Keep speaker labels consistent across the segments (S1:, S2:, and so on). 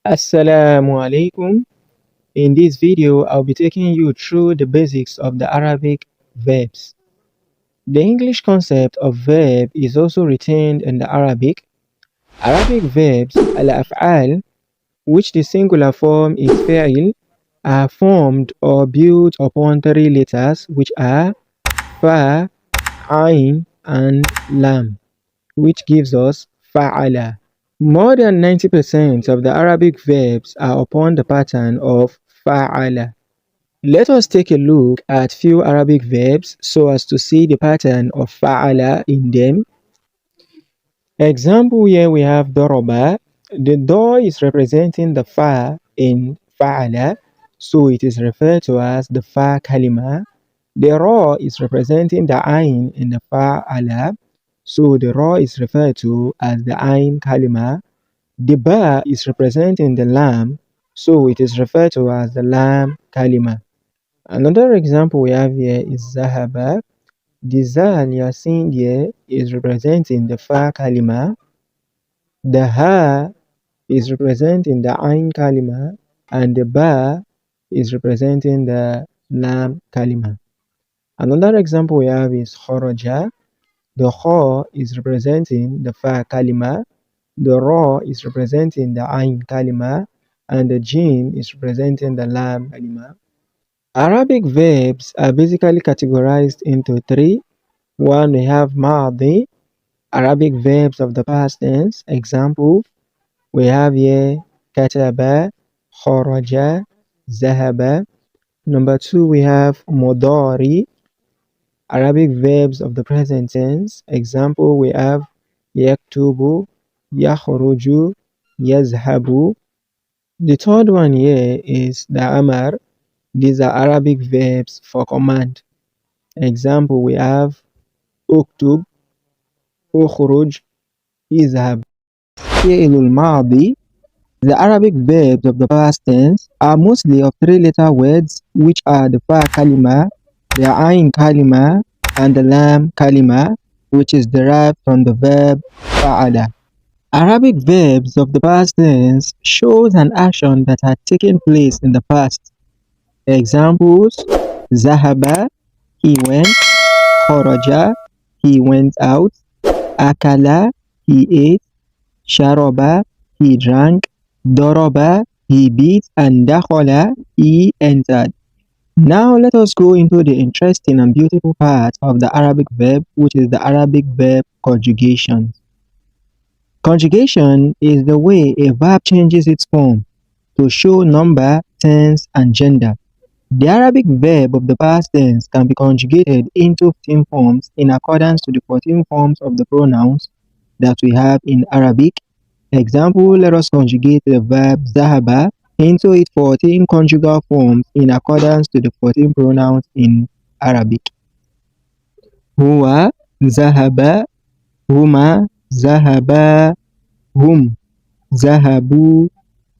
S1: Assalamu alaikum. In this video, I'll be taking you through the basics of the Arabic verbs. The English concept of verb is also retained in the Arabic. Arabic verbs, al-af'al, which the singular form is fa'il, are formed or built upon three letters which are fa, ain, and lam, which gives us fa'ala. More than 90% of the Arabic verbs are upon the pattern of fa'ala. Let us take a look at few Arabic verbs so as to see the pattern of fa'ala in them. Example, here we have doroba. The do is representing the fa in fa'ala, so it is referred to as the fa kalima. The ra is representing the ain in the fa'ala, so the ra is referred to as the ain kalima. The ba is representing the lam, so it is referred to as the lam kalima. Another example we have here is zahaba. The zal you are seeing here is representing the fa kalima. The ha is representing the ain kalima, and the ba is representing the lam kalima. Another example we have is kharaja. The kha is representing the fa kalima. The ra is representing the ain kalima, and the jim is representing the lam kalima. Arabic verbs are basically categorized into three. One, we have madi, Arabic verbs of the past tense. Example, we have here kataba, kharaja, zahaba. Number two, we have mudari, Arabic verbs of the present tense. Example, we have yaktubu, yakhruju, yazhabu. The third one here is the amar. These are Arabic verbs for command. Example, we have uktub, ukhruj, izhab. Fi'lul madi. The Arabic verbs of the past tense are mostly of three-letter words, which are the fa kalima, the ain kalima, and the lam kalima, which is derived from the verb fa'ala. Arabic verbs of the past tense shows an action that had taken place in the past. Examples, zahaba, he went, kharaja, he went out, akala, he ate, sharaba, he drank, daraba, he beat, and dakhala, he entered. Now let us go into the interesting and beautiful part of the Arabic verb, which is the Arabic verb conjugation. Conjugation is the way a verb changes its form to show number, tense, and gender. The Arabic verb of the past tense can be conjugated into 15 forms in accordance to the 14 forms of the pronouns that we have in Arabic. Example, let us conjugate the verb zahaba into its 14 conjugal forms in accordance to the 14 pronouns in Arabic. Huwa, zahaba, huma, zahaba, hum, zahabu,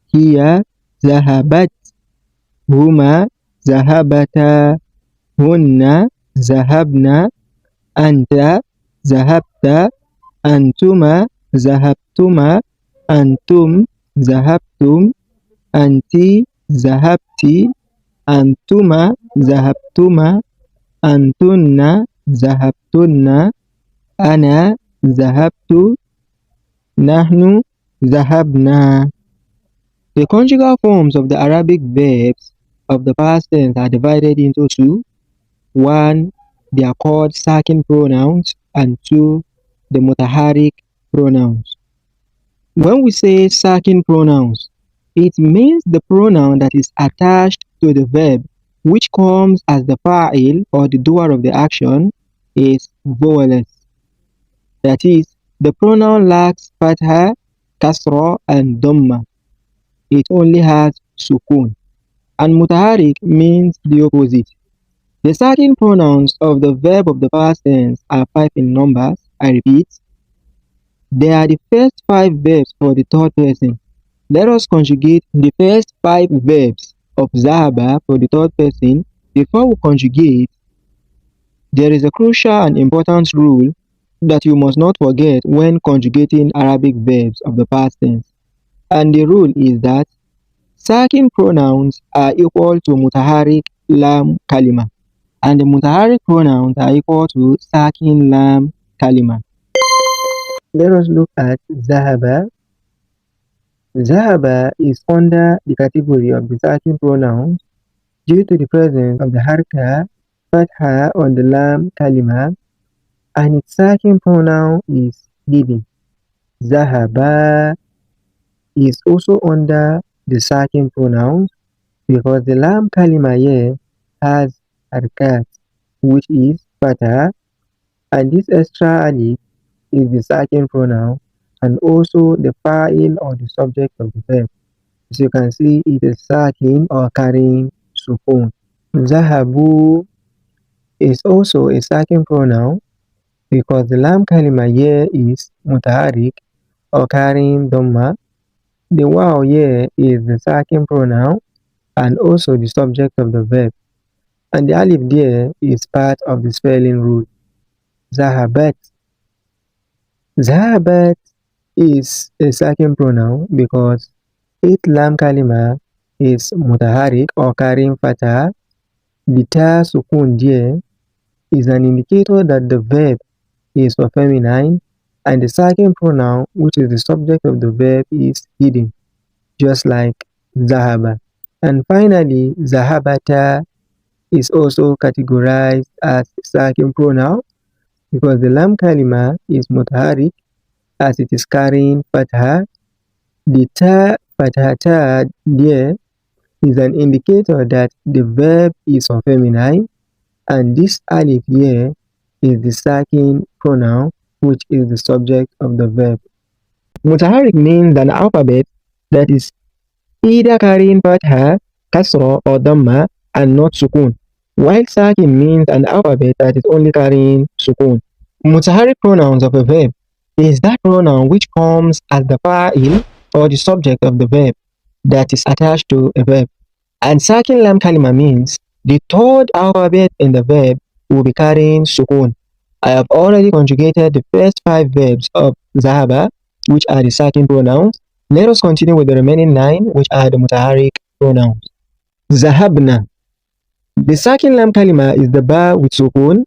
S1: hiya, zahabat, huma, zahabata, hunna, zahabna, anta, zahabta, antuma, zahabtuma, antum, zahabtum, anti, zahabti, antuma, zahabtuma, antunna, zahabtunna, ana, zahabtu, nahnu, zahabna. The conjugal forms of the Arabic verbs of the past tense are divided into two. One, they are called sakin pronouns, and two, the mutaharik pronouns. When we say sakin pronouns, it means the pronoun that is attached to the verb, which comes as the fa'il or the doer of the action, is vowelless. That is, the pronoun lacks fatha, kasra, and dhamma. It only has sukun. And mutaharik means the opposite. The sakin pronouns of the verb of the past tense are 5 in numbers. I repeat, they are the first 5 verbs for the third person. Let us conjugate the first 5 verbs of zahaba for the third person. Before we conjugate, there is a crucial and important rule that you must not forget when conjugating Arabic verbs of the past tense. And the rule is that Sakin pronouns are equal to mutaharik lam kalima, and the mutaharik pronouns are equal to sakin lam kalima. Let us look at zahaba. Zahaba is under the category of the sakin pronouns due to the presence of the harka fatha on the lam kalima, and its sakin pronoun is hidden. Zahaba is also under the sakin pronouns because the lam kalima here has harkat, which is fatha, and this extra alif is the sakin pronoun and also the fa'il or the subject of the verb. As you can see, it is sakin or carrying sukun. Zahabu is also a sakin pronoun because the lam kalima here is mutaharik or carrying dhamma. The waw here is the sakin pronoun and also the subject of the verb. And the alif there is part of the spelling rule. Zahabat. Zahabat is a second pronoun because it lam kalima is mutaharik or carrying fatha. The ta sukun there is an indicator that the verb is for feminine, and the second pronoun, which is the subject of the verb, is hidden, just like zahaba. And finally, zahabata is also categorized as second pronoun because the lam kalima is mutaharik as it is carrying fatha. The ta fathata there is an indicator that the verb is for feminine, and this alif here is the second pronoun, which is the subject of the verb. Mutaharik means an alphabet that is either carrying fatha, kasra, or dhamma, and not sukun, while sakin means an alphabet that is only carrying sukun. Mutaharik pronouns of a verb is that pronoun which comes as the fa'il or the subject of the verb that is attached to a verb. And sakin lam kalima means the third alphabet in the verb will be carrying sukun. I have already conjugated the first 5 verbs of zahaba, which are the sakin pronouns. Let us continue with the remaining 9, which are the mutaharik pronouns. Zahabna. The sakin lam kalima is the ba with sukun.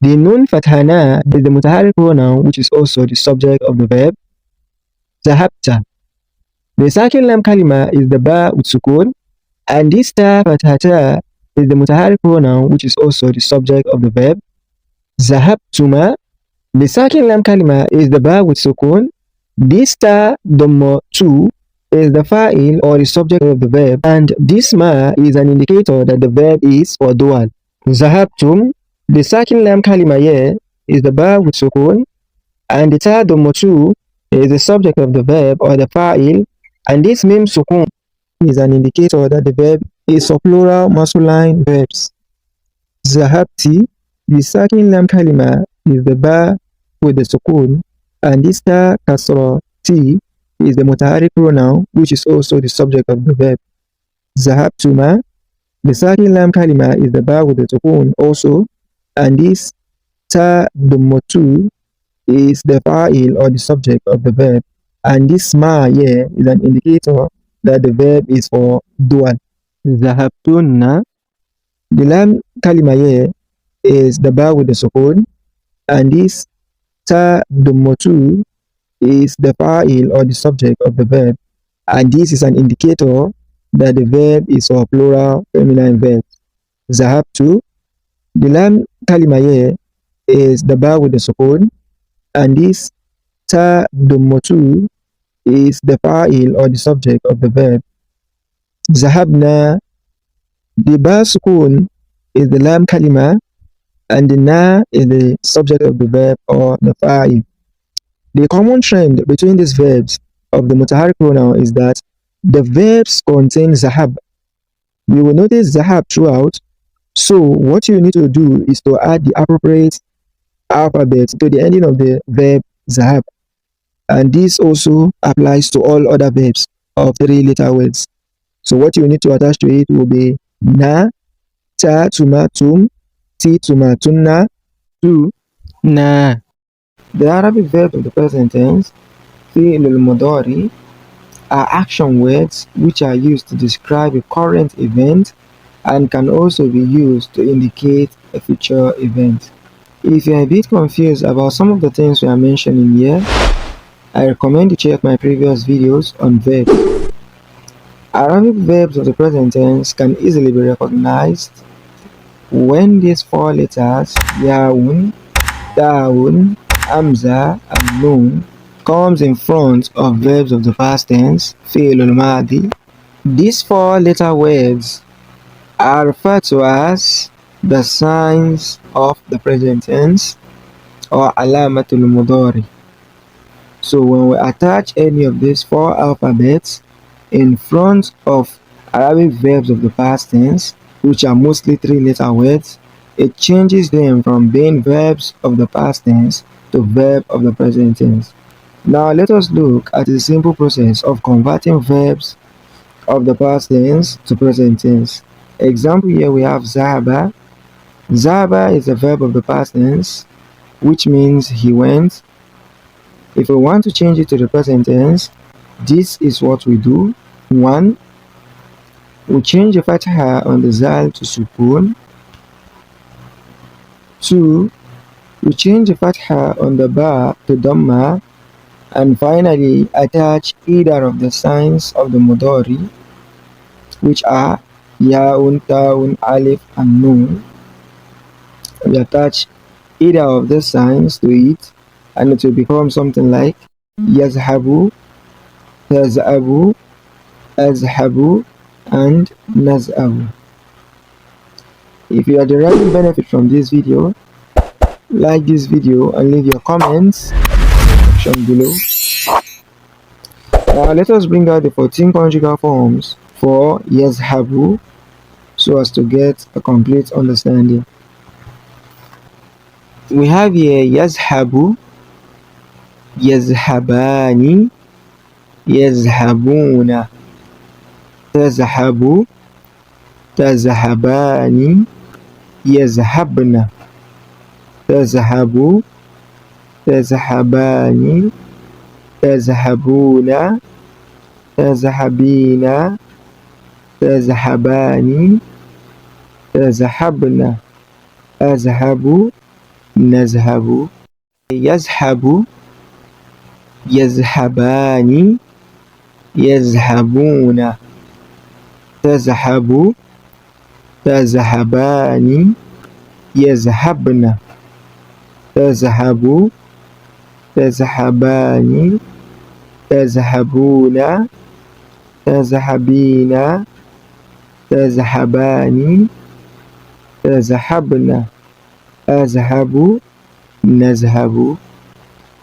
S1: The nun fathana is the mutaharik pronoun, which is also the subject of the verb. Zahabta. The sakin lam kalima is the ba with sukun, and this ta fathata is the mutaharik pronoun, which is also the subject of the verb. Zahabtuma. The sakin lam kalima is the ba with sukun. This ta dhamma tu is the fa'il or the subject of the verb, and this ma is an indicator that the verb is for dual. Zahabtum. The sakin lam kalima here is the ba with sukun, and the ta dhamma tu is the subject of the verb or the fa'il, and this mim sukun is an indicator that the verb is for plural masculine verbs. Zahabti. The sakin lam kalima is the ba with the sukun, and this ta kasra ti is the mutaharik pronoun, which is also the subject of the verb. Zahabtuma. The sakin lam kalima is the ba with the sukun also, and this ta dhamma is the fa'il or the subject of the verb, and this ma here is an indicator that the verb is for dual. Zahabtunna. The lam kalima here is the ba with the sukun, and this ta dhamma is the fa'il or the subject of the verb, and this is an indicator that the verb is for plural feminine verbs. Zahabtu. The lam kalima here is the ba with the sukun, and this ta dhamma is the fa'il or the subject of the verb. Zahabna. The ba sukun is the lam kalima, and the na is the subject of the verb or the fa'il. The common trend between these verbs of the mutaharik pronoun is that the verbs contain zahab. You will notice zahab throughout, so what you need to do is to add the appropriate alphabet to the ending of the verb zahab, and this also applies to all other verbs of 3-letter words. So what you need to attach to it will be na, ta, tuma, tum, ti, tuma, tunna, tu, na. The Arabic verbs of the present tense, fi'l al-mudari, are action words which are used to describe a current event and can also be used to indicate a future event. If you are a bit confused about some of the things we are mentioning here, I recommend you check my previous videos on verbs. Arabic verbs of the present tense can easily be recognized when these four letters yaun, ta'un, amza, and nun comes in front of verbs of the past tense, fi'l madi. These four letter words are referred to as the signs of the present tense or alamatul mudari. So when we attach any of these four alphabets in front of Arabic verbs of the past tense, which are mostly three-letter words, it changes them from being verbs of the past tense to verb of the present tense. Now let us look at the simple process of converting verbs of the past tense to present tense. Example, here we have zahaba. Zahaba is a verb of the past tense, which means he went. If we want to change it to the present tense, this is what we do. 1. We change the fatha on the zal to sukun. 2. We change the fatha on the ba to dhamma. And finally, attach either of the signs of the mudari, which are yaun, taun, alif, and nun. We attach either of the signs to it, and it will become something like yazhabu, tazhabu, azhabu, and naz'abu. If you are deriving benefit from this video, like this video and leave your comments in the section below. Now let us bring out the 14 conjugal forms for yazhabu so as to get a complete understanding. We have here yazhabu, yazhabani, yazhabuna, tazhabu, tazhabani, yazhabna, tazhabu, tazhabani, tazhabuna, tazhabina, tazhabani, tazhabna, azhabu, nazhabu. Yazhabu, yazhabani, yazhabuna, tazhabu, tazhabani, yazhabna, tazhabu, tazhabani, tazhabuna, tazhabina, tazhabani, tazhabna, azhabu, nazhabu.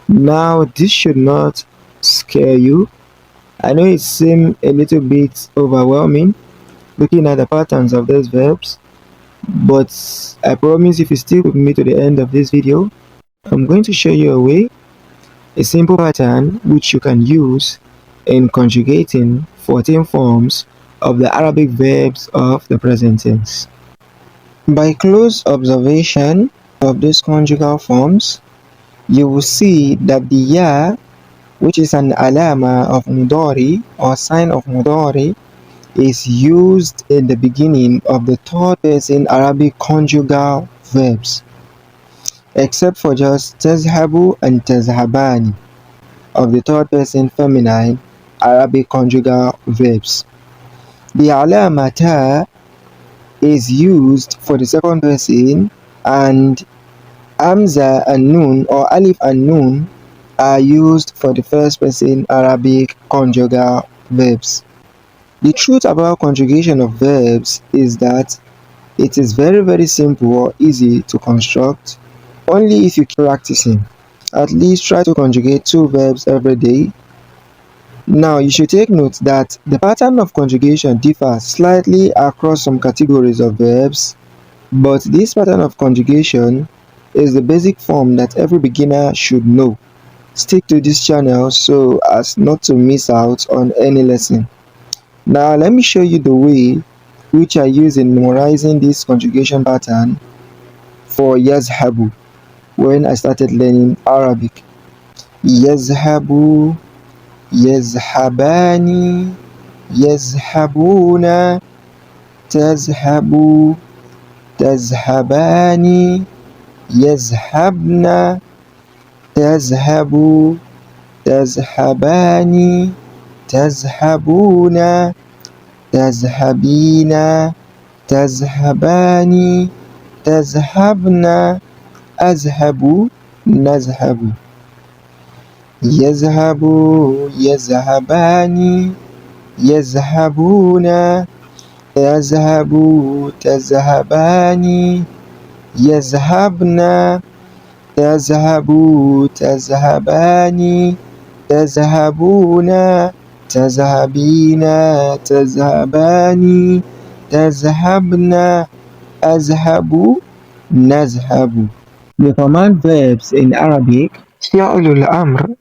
S1: Now this should not scare you. I know it seems a little bit overwhelming looking at the patterns of these verbs, but I promise if you stick with me to the end of this video, I'm going to show you a simple pattern which you can use in conjugating 14 forms of the Arabic verbs of the present tense. By close observation of these conjugal forms, you will see that the ya, which is an alama of mudari or sign of mudari, is used in the beginning of the third person Arabic conjugal verbs, except for just tazhabu and tazhabani of the third person feminine Arabic conjugal verbs. The alama ta is used for the second person, and amza and nun or alif and nun are used for the first person Arabic conjugal verbs. The truth about conjugation of verbs is that it is very simple or easy to construct only if you keep practicing. At least try to conjugate 2 verbs every day. Now you should take note that the pattern of conjugation differs slightly across some categories of verbs, but this pattern of conjugation is the basic form that every beginner should know. Stick to this channel so as not to miss out on any lesson. Now let me show you the way which I use in memorizing this conjugation pattern for yazhabu when I started learning Arabic. Yazhabu, يذهبان، يذهبون، تذهب، تذهبان، يذهبن، تذهب، تذهبان، تذهبون، تذهبين، تذهبان، تذهبن، أذهب، نذهب. يذهب، يذهبان، يذهبون، يذهب، تذهبان، يذهبن، تذهب، تذهبان، تذهبون، تذهبين، تذهبان، تذهبن، أذهب، نذهب. The command verbs in Arabic فعل الأمر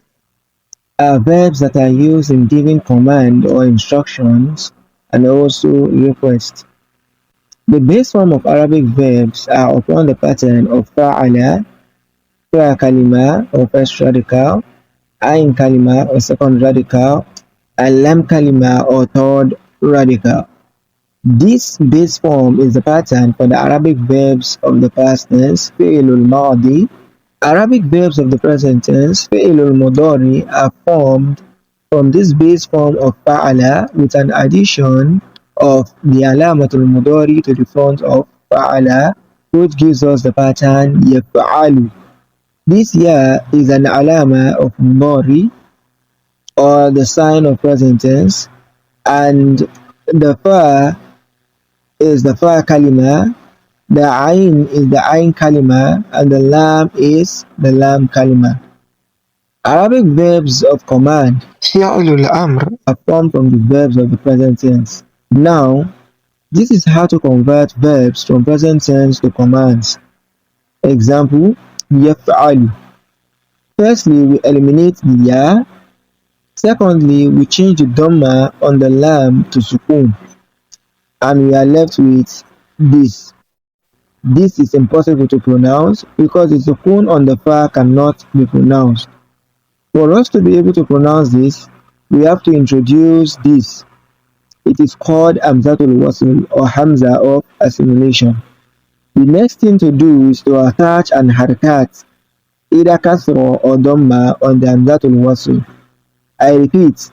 S1: are verbs that are used in giving command or instructions and also request. The base form of Arabic verbs are upon the pattern of fa'ala, fa kalima or first radical, ain kalima or second radical, and lam kalima or third radical. This base form is the pattern for the Arabic verbs of the past tense, fi'lul madi. Arabic verbs of the present tense, fi'lul mudari, are formed from this base form of fa'ala with an addition of the alamatul mudari to the front of fa'ala, which gives us the pattern yaf'alu. This here is an alama of mudari or the sign of present tense, and the fa is the fa kalima, the ain is the ain kalima, and the lam is the lam kalima. Arabic verbs of command fi'lul amr are formed from the verbs of the present tense. Now, this is how to convert verbs from present tense to commands. Example, yaf'alu. Firstly, we eliminate the ya. Secondly, we change the dhamma on the lam to sukun, and we are left with this. This is impossible to pronounce because the sukun on the fa cannot be pronounced. For us to be able to pronounce this, we have to introduce this. It is called Hamzatul Wasl or Hamza of assimilation. The next thing to do is to attach an harakat, either kasra or dhamma on the Hamzatul Wasl. I repeat,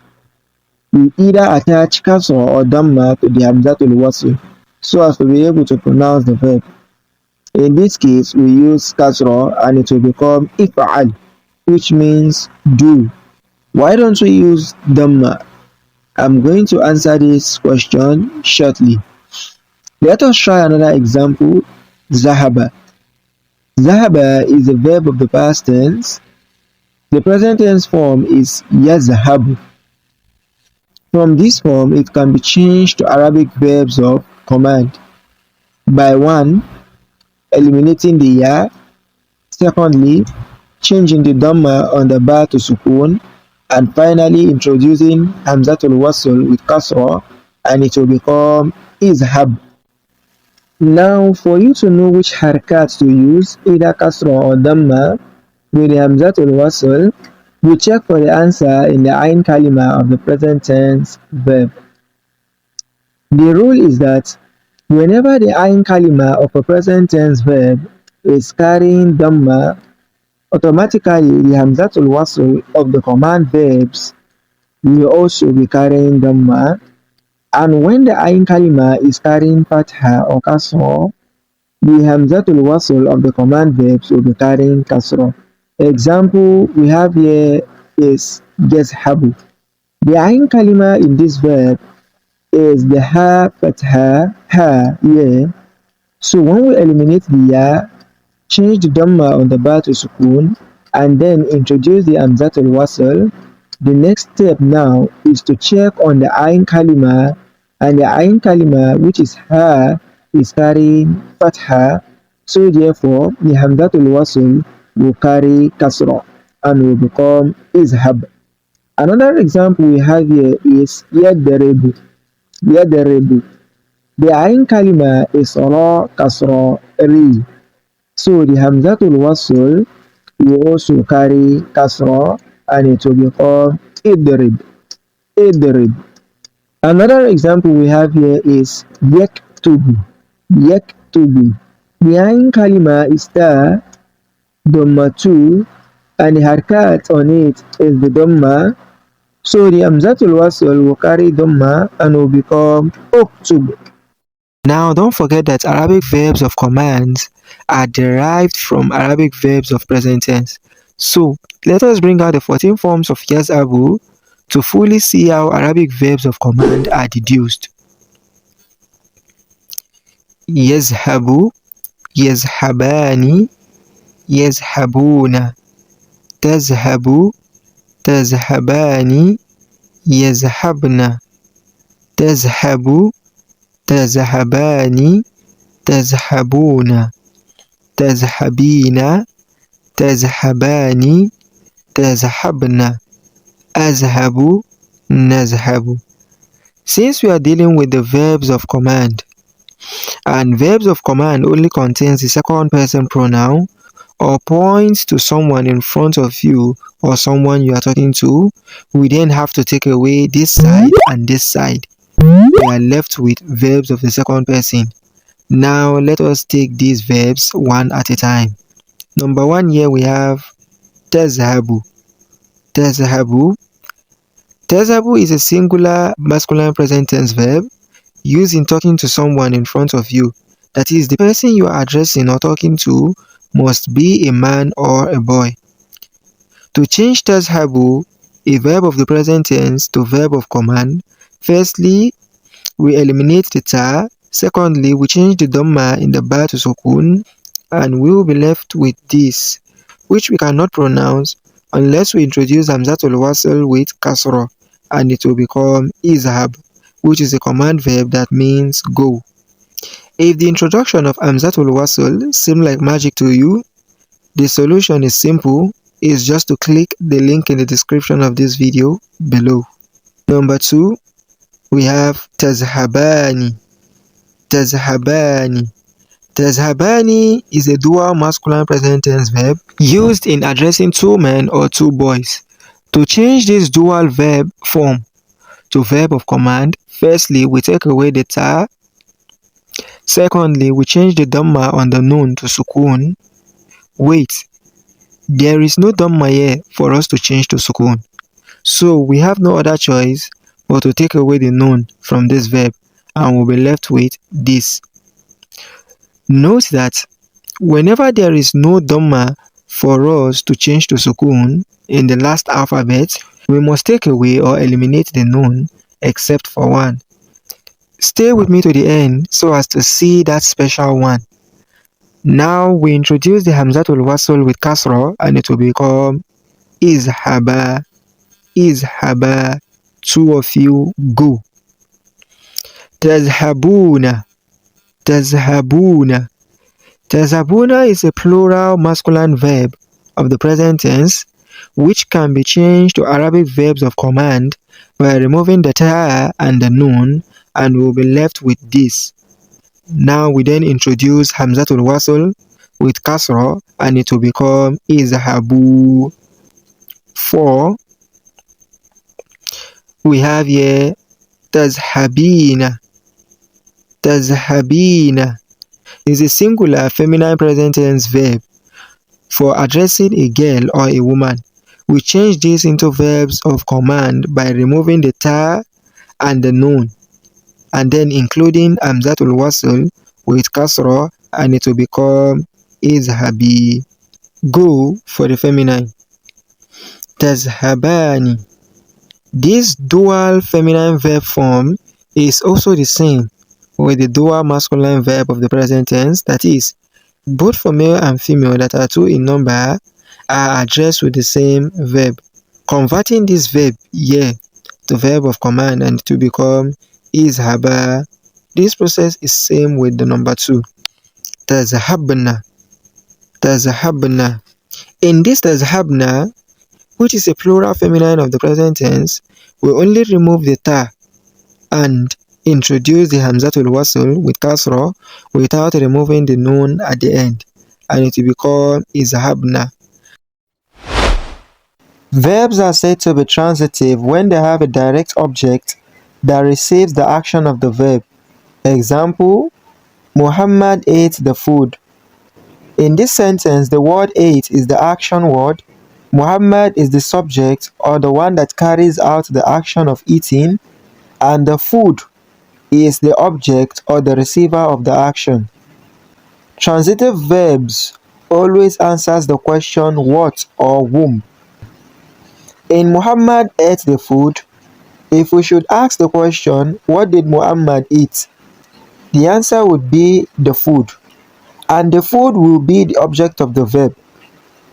S1: we either attach kasra or dhamma to the Hamzatul Wasl so as to be able to pronounce the verb. In this case, we use kasra and it will become if'al, which means do. Why don't we use dhamma? I'm going to answer this question shortly. Let us try another example. Zahaba. Zahaba is a verb of the past tense. The present tense form is yazhabu. From this form, it can be changed to Arabic verbs of command by 1. Eliminating the ya. Secondly, changing the dhamma on the ba to sukun, and finally introducing hamzatul wasl with kasra, and it will become izhab. Now, for you to know which harakat to use, either kasra or dhamma, with the hamzatul wasl, we check for the answer in the ain kalima of the present tense verb. The rule is that whenever the ain kalima of a present tense verb is carrying dhamma, automatically the hamzatul wasl of the command verbs will also be carrying dhamma, and when the ain kalima is carrying fatha or kasra, the hamzatul wasl of the command verbs will be carrying kasra. Example we have here is yazhabu. The ain kalima in this verb is the ha fatha ha yeah. So when we eliminate the ya, change the dhamma on the ba to sukun, and then introduce the hamzatul wasl, the next step now is to check on the ain kalima, and the ain kalima, which is ha, is carrying fatha, so therefore the hamzatul wasl will carry kasra and will become izhab. Another example we have here is yadribu. Yadribu. The ain kalima is ra kasra ri. So the hamzatul wasl will also carry kasra and it will become idrib. idrib. Another example we have here is yaktubu. Yaktubu. Behind kalima is the Dhamma 2 and the harakat on it is the Dhamma. So the Hamzatul Wasl will carry Dhamma and will become Uktub. Now don't forget that Arabic verbs of commands are derived from Arabic verbs of present tense. So let us bring out the 14 forms of yazhabu to fully see how Arabic verbs of command are deduced. Yazhabu, yazhabani, yazhabuna. تذهب تذهبان يذهبن تذهب تذهبان تذهبون تذهبين تذهبان تذهبن أذهب نذهب. Since we are dealing with the verbs of command, and verbs of command only contains the second person pronoun or points to someone in front of you or someone you are talking to, we then have to take away this side and this side. We are left with verbs of the second person. Now let us take these verbs one at a time. Number one, here we have tazhabu. Tazhabu. Tazhabu is a singular masculine present tense verb used in talking to someone in front of you. That is, the person you are addressing or talking to must be a man or a boy. To change tazhabu, a verb of the present tense, to verb of command, firstly, we eliminate the ta. Secondly, we change the dhamma in the ba to sukun, and we will be left with this, which we cannot pronounce unless we introduce hamzatul wasl with kasra, and it will become izhab, which is a command verb that means go. If the introduction of hamzatul wasl seems like magic to you, the solution is simple. It's just to click the link in the description of this video below. Number 2, we have tazhabani. Tazhabani. Tazhabani is a dual masculine present tense verb used in addressing two men or two boys. To change this dual verb form to verb of command, firstly, we take away the ta. Secondly, we change the dhamma on the nun to sukun. Wait, there is no dhamma here for us to change to sukun. So we have no other choice but to take away the nun from this verb, and we'll be left with this. Note that whenever there is no dhamma for us to change to sukun in the last alphabet, we must take away or eliminate the nun except for one. Stay with me to the end so as to see that special one. Now we introduce the hamzatul wasl with kasra, and it will become izhaba. Izhaba. Two of you go. Tazhabuna. Tazhabuna. Tazhabuna is a plural masculine verb of the present tense which can be changed to Arabic verbs of command by removing the ta and the nun, and we will be left with this. Now we then introduce hamzatul wasl with kasra, and it will become izhabu. 4, we have here tazhabina. Tazhabina is a singular feminine present tense verb for addressing a girl or a woman. We change this into verbs of command by removing the ta and the nun, and then including hamzatul wasl with kasra, and it will become izhabi. Go for the feminine. Tazhabani. This dual feminine verb form is also the same with the dual masculine verb of the present tense, that is, both for male and female that are 2 in number are addressed with the same verb. Converting this verb here to verb of command and to become izhaba. This process is same with the number 2. Tazhabna. Tazhabna. In this tazhabna, which is a plural feminine of the present tense, we only remove the ta and introduce the hamzatul wasl with kasra without removing the nun at the end, and it will become izhabna. Verbs are said to be transitive when they have a direct object that receives the action of the verb. Example, Muhammad ate the food. In this sentence, the word ate is the action word, Muhammad is the subject or the one that carries out the action of eating, and the food is the object or the receiver of the action. Transitive verbs always answers the question what or whom. In Muhammad ate the food, if we should ask the question what did Muhammad eat, the answer would be the food, and the food will be the object of the verb.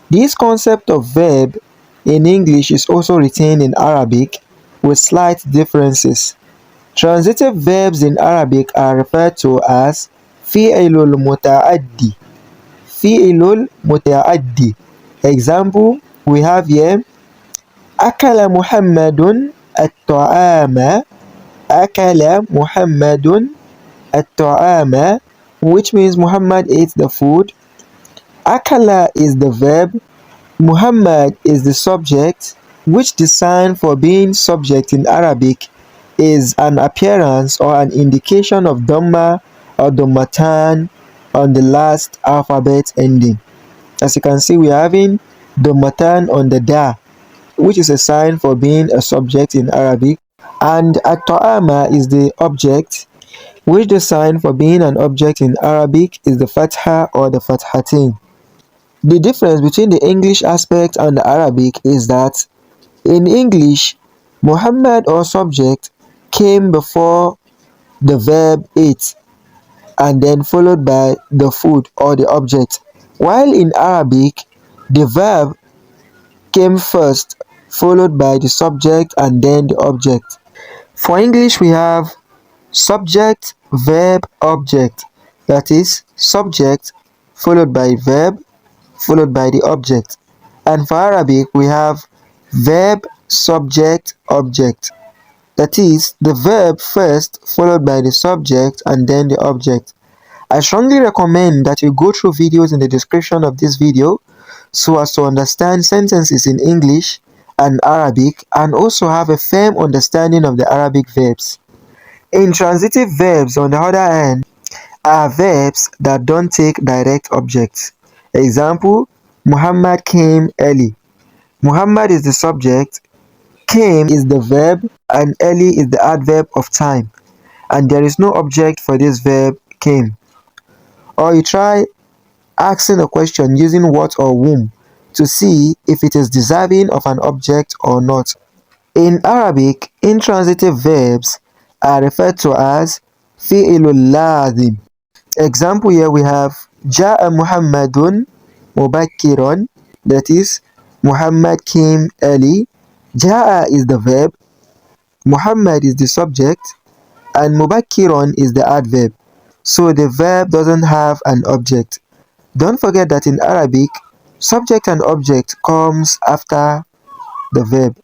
S1: This concept of verb in English is also retained in Arabic with slight differences. Transitive verbs in Arabic are referred to as fi'ilul muta'addi. Fi'ilul muta'addi. Example, we have here Akala Muhammadun at-ta'ama. Akala Muhammadun at-ta'ama, which means Muhammad ate the food. Akala is the verb, Muhammad is the subject, which the sign for being subject in Arabic is an appearance or an indication of Dhamma or Dhammatan on the last alphabet ending. As you can see, we are having Dhammatan on the Da, which is a sign for being a subject in Arabic, and At-Ta'ama is the object, which the sign for being an object in Arabic is the Fatha or the Fathatain. The difference between the English aspect and the Arabic is that in English, Muhammad or subject came before the verb ate and then followed by the food or the object, while in Arabic, the verb came first, followed by the subject and then the object. For English, we have subject, verb, object. That is, subject followed by verb followed by the object. And for Arabic, we have verb, subject, object. That is, the verb first followed by the subject and then the object. I strongly recommend that you go through videos in the description of this video so as to understand sentences in English and Arabic and also have a firm understanding of the Arabic verbs. Intransitive verbs, on the other hand, are verbs that don't take direct objects. Example, Muhammad came early. Muhammad is the subject, came is the verb, and early is the adverb of time. And there is no object for this verb came. Or you try asking a question using what or whom to see if it is deserving of an object or not. In Arabic, intransitive verbs are referred to as fi'ilul lazim. Example here we have Ja'a Muhammadun Mubakkiron, that is, Muhammad came early. Ja'a is the verb, Muhammad is the subject, and Mubakkiron is the adverb. So the verb doesn't have an object. Don't forget that in Arabic, subject and object comes after the verb.